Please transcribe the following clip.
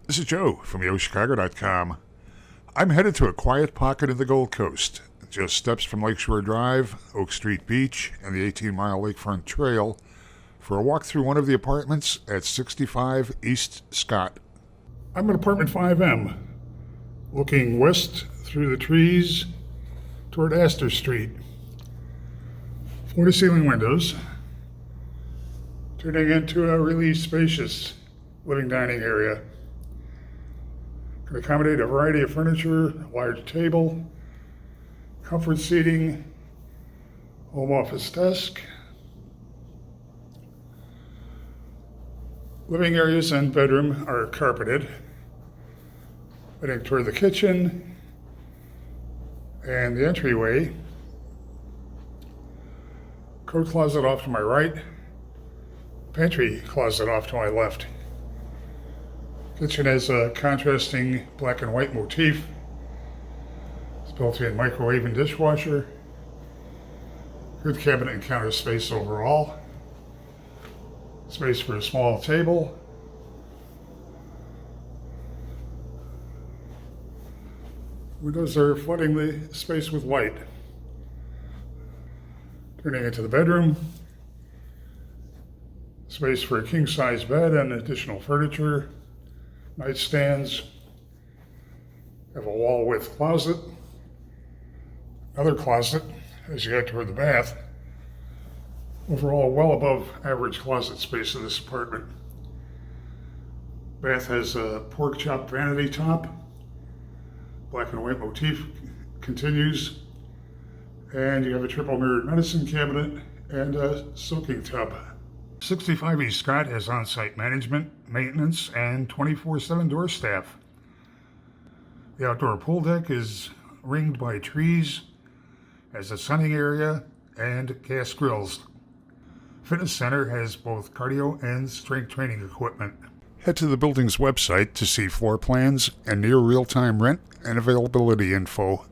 This is Joe from YoChicago.com. I'm headed to a quiet pocket in the Gold Coast, just steps from Lakeshore Drive, Oak Street Beach, and the 18-mile Lakefront Trail for a walk through one of the apartments at 65 East Scott. I'm at apartment 5M, looking west through the trees toward Astor Street. Floor-to-ceiling windows, turning into a really spacious living dining area. Can accommodate a variety of furniture, a large table, comfort seating, home office desk. Living areas and bedroom are carpeted, heading toward the kitchen and the entryway. Coat closet off to my right, pantry closet off to my left. Kitchen has a contrasting black and white motif. It's built-in microwave and dishwasher. Good cabinet and counter space overall. Space for a small table. Windows are flooding the space with light. Turning into the bedroom. Space for a king-size bed and additional furniture. Nightstands. Have a wall-width closet. Another closet as you head toward the bath. Overall, well above average closet space in this apartment. Bath has a pork chop vanity top. Black and white motif continues. And you have a triple mirrored medicine cabinet and a soaking tub. 65 East Scott has on-site management, maintenance, and 24/7 door staff. The outdoor pool deck is ringed by trees, has a sunning area, and gas grills. Fitness center has both cardio and strength training equipment. Head to the building's website to see floor plans and near real-time rent and availability info.